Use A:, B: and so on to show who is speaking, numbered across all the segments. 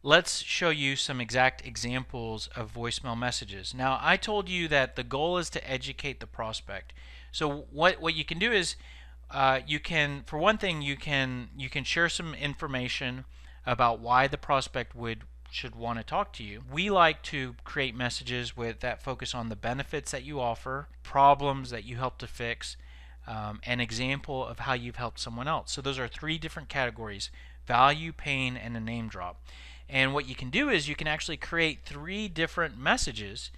A: let's show you some exact examples of voicemail messages. Now, I told you that the goal is to educate the prospect. So what you can do is you can, for one thing, you can share some information about why the prospect should want to talk to you. We like to create messages that focus on the benefits that you offer, problems that you help to fix, an example of how you've helped someone else. So those are three different categories: value, pain, and a name drop. And what you can do is you can actually create three different messages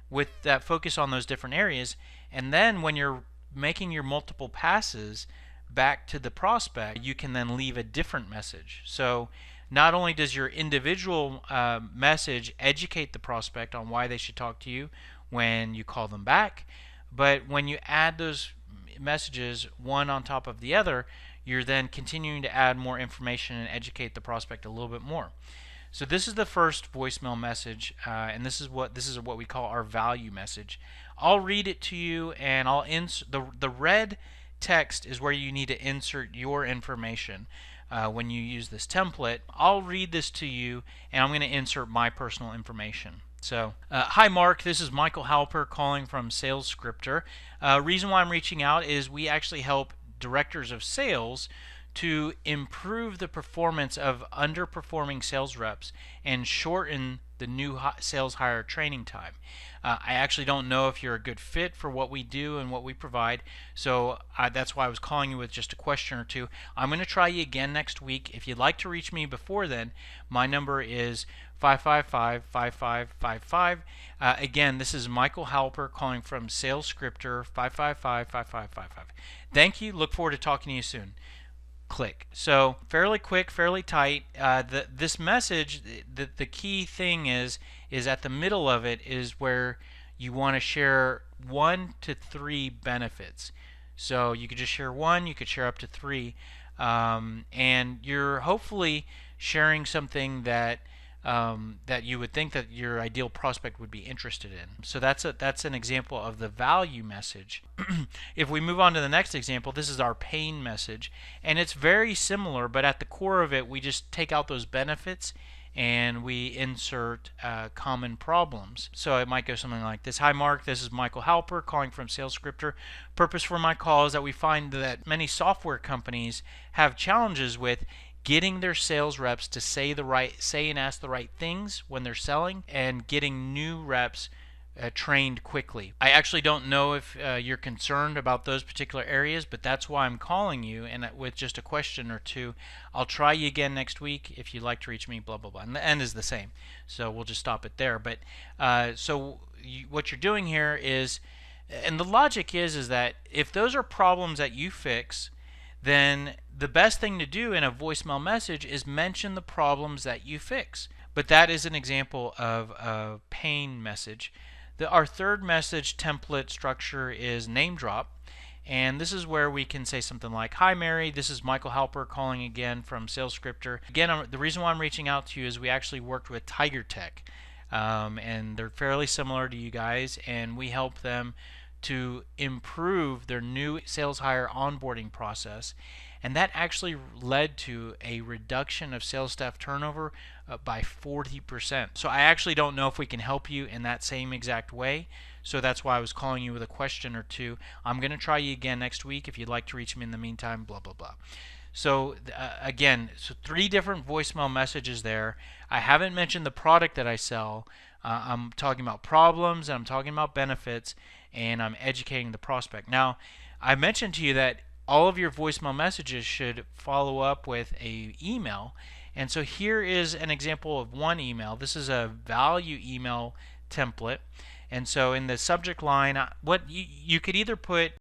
A: with that focus on those different areas, and then when you're making your multiple passes back to the prospect, you can then leave a different message. So not only does your individual message educate the prospect on why they should talk to you when you call them back, but when you add those messages one on top of the other, you're then continuing to add more information and educate the prospect a little bit more. So this is the first voicemail message, and this is what we call our value message. I'll read it to you, and I'll insert the red text is where you need to insert your information when you use this template. I'll read this to you, and I'm going to insert my personal information. So, hi Mark, this is Michael Halper calling from Sales Scripter. Reason why I'm reaching out is we actually help directors of sales to improve the performance of underperforming sales reps and shorten the new sales hire training time. I actually don't know if you're a good fit for what we do and what we provide, so that's why I was calling you with just a question or two. I'm going to try you again next week. If you'd like to reach me before then, my number is 555-5555. Again, this is Michael Halper calling from Sales Scripter, 555-5555. Thank you. Look forward to talking to you soon. Click. So fairly quick, fairly tight. This message, the key thing is at the middle of it is where you want to share 1 to 3 benefits. So you could just share 1, you could share up to 3, and you're hopefully sharing something that you would think that your ideal prospect would be interested in. So that's an example of the value message. If we move on to the next example, this is our pain message, and it's very similar, but at the core of it, we just take out those benefits and we insert common problems. So it might go something like this. Hi Mark, this is Michael Halper calling from Sales Scripter. Purpose for my call is that we find that many software companies have challenges with getting their sales reps to say and ask the right things when they're selling, and getting new reps trained quickly. I actually don't know if you're concerned about those particular areas, but that's why I'm calling you, and with just a question or two. I'll try you again next week if you'd like to reach me, blah blah blah, and the end is the same, so we'll just stop it there. But what you're doing here is, and the logic is that if those are problems that you fix, then the best thing to do in a voicemail message is mention the problems that you fix. But that is an example of a pain message. Our third message template structure is name drop. And this is where we can say something like, hi Mary, this is Michael Halper calling again from Sales Scripter. Again, the reason why I'm reaching out to you is we actually worked with Tiger Tech. And they're fairly similar to you guys, and we help them to improve their new sales hire onboarding process, and that actually led to a reduction of sales staff turnover by 40%. So I actually don't know if we can help you in that same exact way, so that's why I was calling you with a question or two. I'm going to try you again next week. If you'd like to reach me in the meantime, blah blah blah. So again, 3 different voicemail messages there. I haven't mentioned the product that I sell. I'm talking about problems, and I'm talking about benefits, and I'm educating the prospect. Now, I mentioned to you that all of your voicemail messages should follow up with an email, and so here is an example of one email. This is a value email template, and so in the subject line, what you could either put